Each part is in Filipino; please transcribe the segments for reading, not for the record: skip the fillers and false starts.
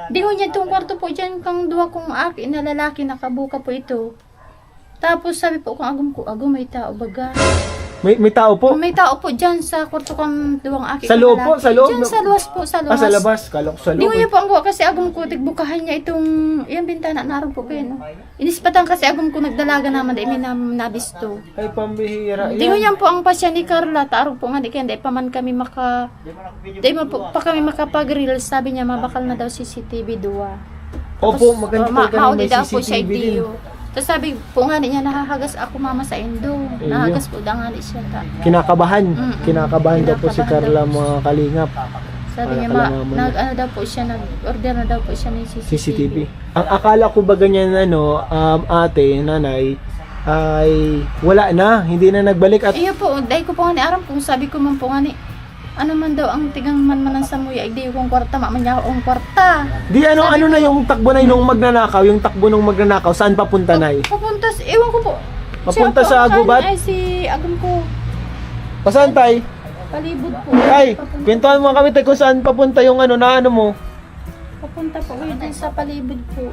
Di ko niya itong kwarto po dyan kang duwa kong aki na lalaki nakabuka po ito. Tapos sabi po kung agum may tao baga. May tao po? May tao po dyan sa kwarto kang duwang aki. Sa loob po? Sa loob? Dyan sa luwas po, sa luwas. Sa labas. Kala ko sa Di loob. ko niya po ang gawa kasi agum ko, tigbukahan niya itong, yung bintana, naroon po kayo, no? Inispatan kasi agum ko nagdalaga naman, dahil may nabisto. Ay, pambihira. Di ko niya po ang pasya ni Carla, taarong po nga, di kaya, di pa man kami di pa kami makapag-reels, sabi niya, mabakal na daw CCTV 2. Opo, maganda po ka maudi may daw po siya CCTV din. itiyo. Tapos sabi po nga niya, nahahagas ako mama sa endo. Nahahagas po da nga siya ta. Kinakabahan. Kinakabahan daw po si Kinakabahan Carla daw mga kalingap. Sabi niya, nag-ano daw po siya, nag-order na daw po siya ng CCTV. Ang akala ko ba ganyan ate, nanay, ay wala na, hindi na nagbalik at Iyo po, dahil ko po nga ni Aram kung sabi ko man po nga ni, ano man daw ang tigang man sa muya, di kong kwarta, man niya akong kwarta. di ano na yung takbo na nung magnanakaw, yung takbo nung magnanakaw, saan papunta nay? Papunta, ewan ko po. Papunta Siya po sa ang gubat? Ay, si Agam ko, Pasaan tay? palibot po. Ay, kwentuhan mo kami tay kung saan papunta yung na ano mo. Papunta po kayo dun sa palibot po.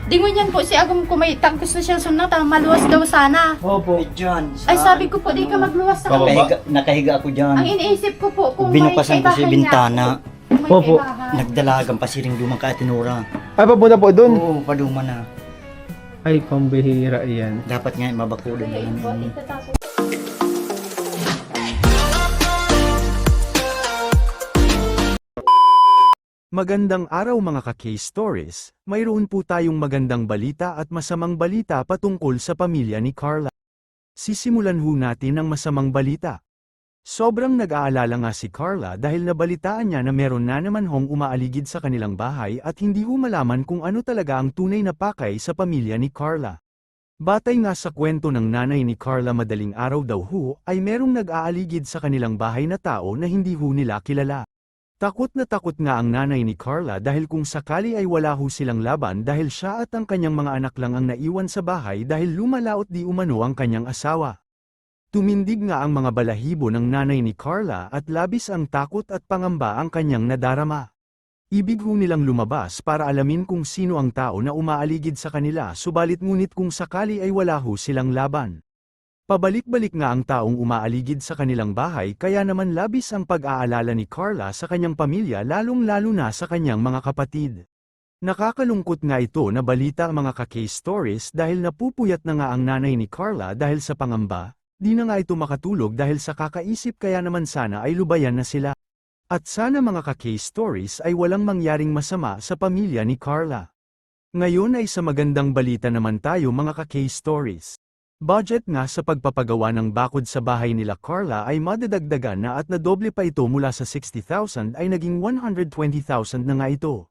Dingon yan po si Agam ko, may tagkos na siya sunod, maluwas daw sana. Opo. Diyan. Ay, sabi ko po, di ka magluwas sa Nakahiga ako dyan. Ang iniisip ko po, kung Binukasan ko si bintana. May Opo. kaibahan. Nagdalagang pasiring dumang kaatinura. Ay, papunta po dun. Oo, paduma na. Ay, pambihira yan. Dapat nga mabakulan Kaya naman. po, itatakot. Magandang araw mga ka-case stories, mayroon po tayong magandang balita at masamang balita patungkol sa pamilya ni Carla. Sisimulan ho natin ang masamang balita. Sobrang nag-aalala nga si Carla dahil nabalitaan niya na meron na naman hong umaaligid sa kanilang bahay at hindi ho malaman kung ano talaga ang tunay na pakay sa pamilya ni Carla. Batay nga sa kwento ng nanay ni Carla madaling araw daw ho ay merong nag-aaligid sa kanilang bahay na tao na hindi ho nila kilala. Takot nga ang nanay ni Carla dahil kung sakali ay wala ho silang laban dahil siya at ang kanyang mga anak lang ang naiwan sa bahay dahil lumalaot di umano ang kanyang asawa. Tumindig nga ang mga balahibo ng nanay ni Carla at labis ang takot at pangamba ang kanyang nadarama. Ibig ho nilang lumabas para alamin kung sino ang tao na umaaligid sa kanila subalit ngunit kung sakali ay wala ho silang laban. Pabalik-balik nga ang taong umaaligid sa kanilang bahay kaya naman labis ang pag-aalala ni Carla sa kanyang pamilya lalong-lalo na sa kanyang mga kapatid. Nakakalungkot nga ito na balita mga ka-case stories dahil napupuyat na nga ang nanay ni Carla dahil sa pangamba, di na nga ito makatulog dahil sa kakaisip kaya naman sana ay lubayan na sila. At sana mga ka-case stories ay walang mangyaring masama sa pamilya ni Carla. Ngayon ay sa magandang balita naman tayo mga ka-case stories. Budget nga sa pagpapagawa ng bakod sa bahay nila Carla ay madadagdagan na at nadoble pa ito mula sa 60,000 ay naging 120,000 na nga ito.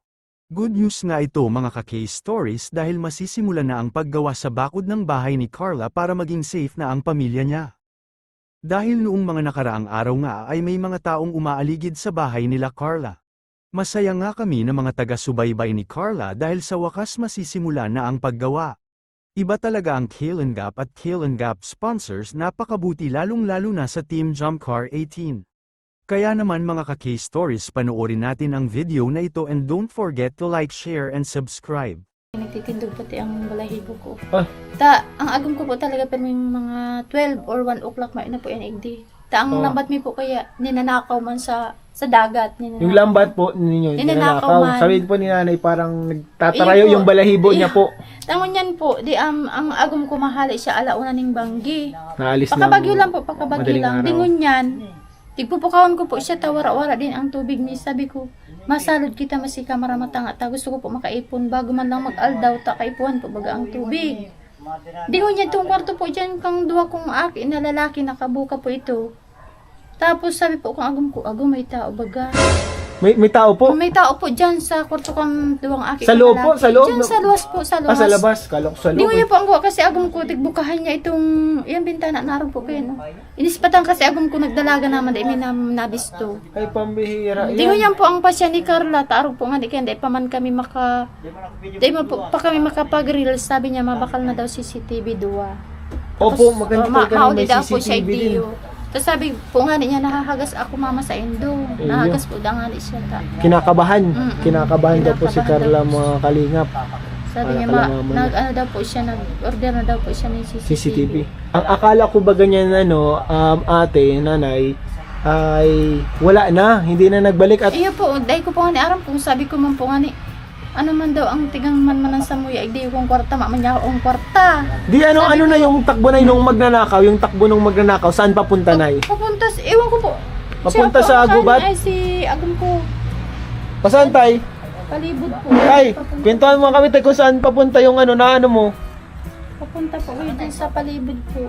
Good news nga ito mga ka-case stories dahil masisimulan na ang paggawa sa bakod ng bahay ni Carla para maging safe na ang pamilya niya. Dahil noong mga nakaraang araw nga ay may mga taong umaaligid sa bahay nila Carla. Masaya nga kami na mga taga-subaybay ni Carla dahil sa wakas masisimulan na ang paggawa. Iba talaga ang Kale & Gap at Kale & Gap sponsors napakabuti lalong-lalo na sa Team Jump Car 18. Kaya naman mga ka-case stories panoorin natin ang video na ito and don't forget to like, share and subscribe. Nagtitindog pati ang balahibo ko. Ah. Ang agam ko po talaga pero may mga 12 or 1 o'clock na po yan igdi. Ang lambat mi po kaya ninanakaw man sa dagat. Yung lambat po ninyo, Ninanakaw ninanakaw. man. Sabihin po ni nanay parang nagtatarayo Iyo po. yung balahibo niya po. Tangon yan po, di ang agam ko mahali siya alauna ning banggi. Naalis na. Pakabagyo lang po, pakabagyo madaling lang. araw. Dingon yan. Tigpupukawon ko po siya, tawara-wara din ang tubig ni. Sabi ko, masalod kita masika maramatang at gusto ko po makaipon bago man lang mag-aldaw ta kaipuhan po baga ang tubig. Dingon yan itong kwarto po dyan kang duwa kong aki na lalaki nakabuka po ito. Tapos sabi po kung agam may tao baga. May tao po? May tao po dyan sa kwarto kang duwang aki. Sa loob po? Sa loob? Dyan sa luwas po, sa luwas. Sa labas. Kala ko sa Di loob. ko niya po ang gawa kasi agam ko, tigbukahan niya itong, yung bintana, naroon po kayo, no? Inispatan kasi agam ko nagdalaga naman, dahil may nabisto. Ay, pambihira Di ko niya po ang pasya ni Carla, taarong po nga, di kaya, di pa man kami pa kami makapag-reels, sabi niya, mabakal na daw CCTV 2. Opo, maganda po ka maudi may daw po siya CCTV din. itiyo. Tapos sabi po nga niya, nahahagas ako mama sa endo. Ayun. Nahagas po da nga ni siya ta. Kinakabahan. Mm-mm. Kinakabahan daw po si Kinakabahan Carla daw po mga kalingap. Sabi Para niya, kalamaman niya. ano daw po siya, nag-order na daw po siya ng CCTV. CCTV. Ang akala ko ba ganyan ate, nanay, ay wala na, hindi na nagbalik at Iyo po, dahil ko po nga ni Aram kung sabi ko man po nga ni, ano man daw ang tigang man sa muya, di kong kwarta, mamanya akong kwarta. di ano na yung takbo na nung magnanakaw, yung takbo nung magnanakaw, saan papunta nay? Papunta, ewan ko po. Papunta Siya po sa ang gubat? Ay, si Agum ko, Pasaan tay? palibot po. Tay, Papunta, kwentuhan mo kami tay kung saan papunta yung na ano mo. papunta po kayo dun sa palibot po.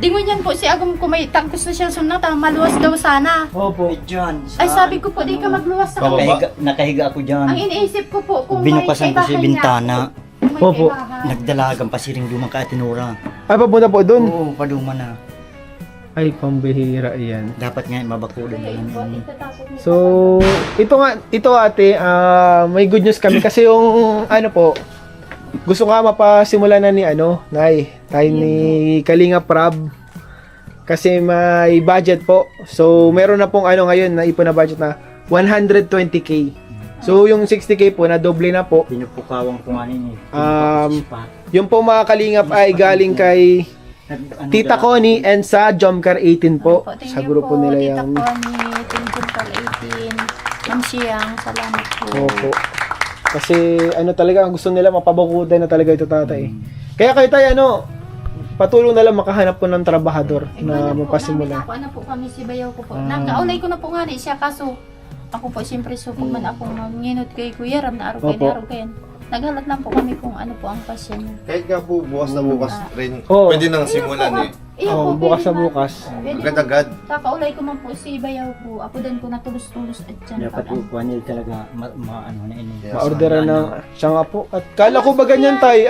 Dingon yan po si Agum ko, may tangkos na siya sunata, maluwas daw sana. Opo. Diyan. Ay sabi ko po, di ka magluwas sa kanya. Nakahiga ako dyan. Ang iniisip ko po, kung Binukasan ko sa kaibahan bintana. niya, kung may Opo. kaibahan. Nagdalagang pasiring dumang ka tinura. Ay, papunta po dun. Oo, paduma na. Ay, pambihira yan. Dapat nga mabakudan Kaya yun po, naman. itatakot niya. So, ito ate, may good news kami kasi yung po, gusto nga mapasimula na ni tayo ni Kalinga Prab. Kasi may budget po. So, meron na pong ngayon na ipon na budget na 120k. So, yung 60k po na doble na po. Pinupukawang ko nga ninyo. Yung po mga kalingap ay galing kay Tita Connie and sa Jomcar 18 po. Opo, thank Sa you grupo nila Tita yung Connie, Team Jumper 18, Ma'am Siyang, salamat po. Opo. Kasi talaga gusto nila mapabakudan na talaga ito tatay. Kaya kayo tayo patulong na lang makahanap po ng trabahador na mapasimula. Ako, po kami si Bayaw ko po. Nakaulay ko na po nga ni siya, kaso ako po siyempre supog man ako manginot kay Kuya Ram na araw kayo Opo. na araw kayo. Naghalat lang po kami kung ano po ang pasya niya. Kahit nga po, bukas na bukas rin. Oo. Pwede nang simulan eh. Iyo Oo, po, bukas pwede sa man. bukas. Pwede Agad-agad. man. Kakaulay ko man po si Bayaw ko. Ako din po natulos-tulos at dyan. Dapat po nila talaga ano na ini. Yes. Ma-orderan na siya nga po. At kala ko ba ganyan tay,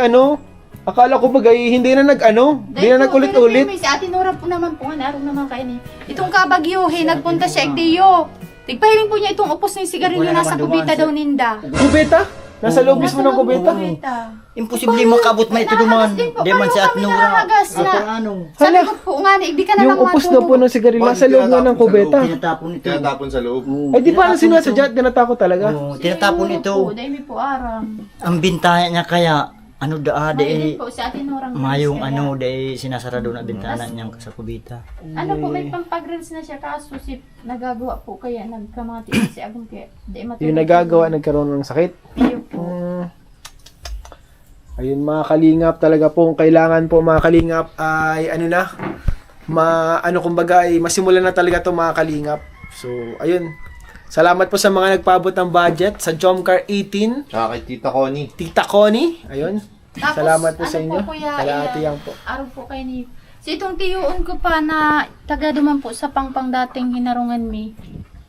akala ko ba hindi na hindi na nag-ulit-ulit. Si Ate Nora po naman po, araw naman kayo ni. Itong Kabagyohe, nagpunta siya Igdiyo. Tigpahiling po niya itong upos ng sigarilyo Wala nasa naman kubita dumaan daw ninda. Kubeta? Nasa loob mismo ng kubeta? Imposible makabot man ito duman. Di man si At Nura. Nahagas na. Anong Sabi Hala. ko po nga, hindi ka na Yung lang upos na po ng sigarilyo nasa loob nga ng kubeta. tinatapon ito. Tinatapon sa loob. Ay di pa sinasadya, tinatako talaga. Oo, tinatapon ito. Dahil po aram. Ang bintana niya kaya Mayroon de po si Ate Nora. mayong de sinasarado na bintana niyang sa kubita. Ano po, may pampag-grills na siya kaso si nagagawa po kaya nagkamati si Agong kaya di matulog. Yung nagagawa, nagkaroon ng sakit. Iyo po. Ayun mga kalingap, talaga pong kailangan po mga kalingap ay kumbaga ay masimulan na talaga to mga kalingap. So, ayun. Salamat po sa mga nagpaabot ng budget sa Jomcar 18, Tsaka kay Tita Connie. Tita Connie. Ayun. Tapos, Salamat po sa ano inyo. po, kuya, Kala Ate Yang po. Araw po kayo ni... So itong tiyuon ko pa na taga duman po sa pangpang dating hinarungan mi.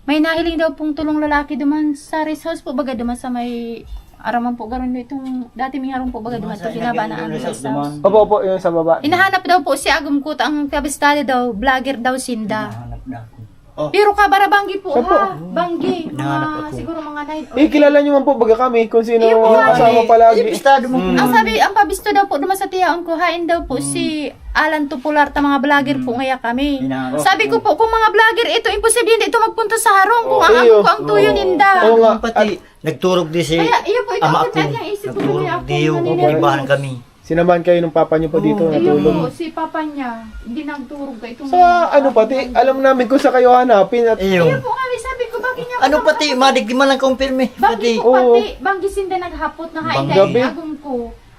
May nahiling daw pong tulong lalaki duman sa rest house po baga duman sa may araman po garon itong dati may harong po baga duman ito binaba na ang rest house. Opo, yun sa baba. Hinahanap daw po si Agum Kut ang kabistado daw, vlogger daw Sinda. Hanap na ako. Pero kabarabanggi po Siya po. ha, banggi. Hinahanap ako. Siguro mga 9 Kilala nyo man po baga kami kung sino Iyo po, ang kasama palagi. Ibistado mo. Ang sabi, ang pabisto daw po duman sa tiyaon ko, hain daw po si Alan Tupular ta mga vlogger po ngaya kami. Sabi ko po, kung mga vlogger ito, imposible hindi ito magpunta sa harong kung ang iyo. ako ang tuyo ninda. Oo nga. Pati nagturog di si Kaya iyo po, ito ama ang ko. kanyang isip ko Nagturog kaya ako di yung naniniwala. ibahan kami. Sinamahan kayo ng papa nyo po dito Iyo natulong. po, si papa niya, hindi nagturog ka itong... Sa pati, alam namin kung sa kayo hanapin at Iyo Iyo. po kami, sabi ko, bakit niya... Ano pati, madigdi man lang kumpirme. Banggi Pati. po Oo. pati, banggi sinda naghapot na hain Banggabi. dahil agong ko.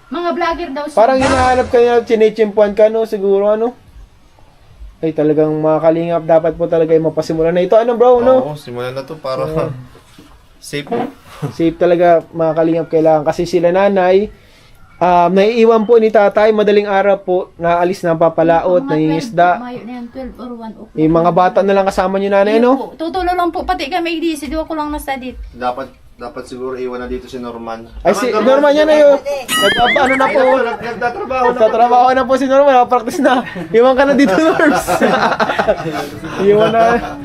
Mga vlogger daw siya. parang hinahanap kayo at chinichimpuan ka siguro Ay talagang mga kalingap, dapat po talaga yung mapasimulan na ito. Bro, Oo, simulan na to para safe. Safe talaga mga kalingap kailangan kasi sila nanay, naiiwan po ni tatay, madaling araw po, naalis na papalaot, nangingisda. Mayo na yan, 12 or 1 o'clock. Yung mga bata na lang kasama nyo nanay, Iyo po, tutulo lang po, pati kami di, si Dua ko lang nasa dit. Dapat siguro iwan na dito si Norman. Ay, si Norman yan na yun. Ano na po. Nagtatrabaho na po si Norman. Practice na. Iwan ka na dito, Norms. Iwan na.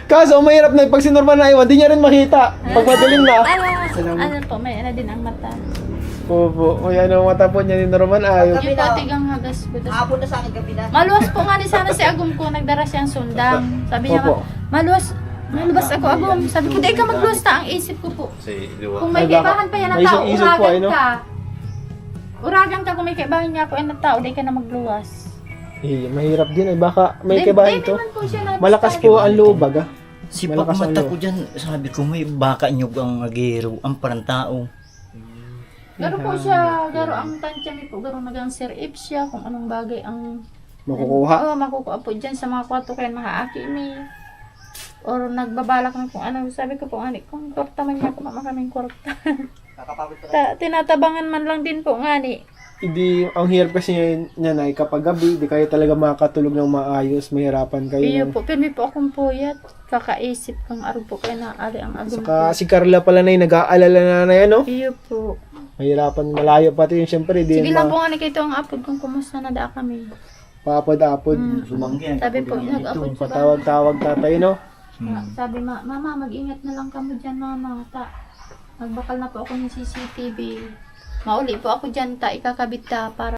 Kaso, mahirap na pag si Norman na iwan, di niya rin makita. Pag madaling na. Ano po, may ano din ang mata. Opo. O yan ang mata po niya ni Norman ayaw. Yung po tigang hagas ko. Hapon na sa akin gabi na. Maluwas po nga ni sana si Agum ko, nagdara siyang sundang. Sabi niya, Opo. malubas ako Agum. Sabi ko, di ka magluwas ta, ang isip ko po. Si Liwa. Kung may Ay, baka- kaibahan pa yan ng may tao, isip po, uragan ano? ka. Uragan ka kung may kaibahan niya ako ng tao, di ka na magluwas. Eh, mahirap din eh. Baka may Di- kibahin di to. naman po siya na- Malakas po ang loob baga. Sipak Malakas ang mata loob. ko dyan. Sabi ko, may baka nyug ang agero. Ang parang tao. Garo po siya, garo ang tansya mi po, garo nagang Sir If siya, kung anong bagay ang Makukuha. Oo, makukuha po dyan sa mga kwarto kayo maaaki mi. Or nagbabalak na kung ano, sabi ko po, ani, kung kwarta man niya, kumama kaming kwarta. Tinatabangan man lang din po, ngani. Hindi, ang hirap kasi niya na kapag gabi, di kayo talaga makakatulog ng maayos, mahirapan kayo. Iyo po, pero may po akong puyat. Kakaisip kang araw po kayo na ali ang agum Saka ko. si Carla pala na nag-aalala na yan, no? Iyo po. Mahirapan, malayo pati yun, syempre, di Sige lang po nga ni kayo ang apod kung kumusta na da kami. papad-apod. Sumanggi. Sabi po, nag-apod sa bahay. Patawag-tawag tatay, no? Sabi, mama, mag-ingat na lang kamo dyan, mama. Magbakal na po ako ng CCTV. Mauli po ako dyan, ikakabit ta para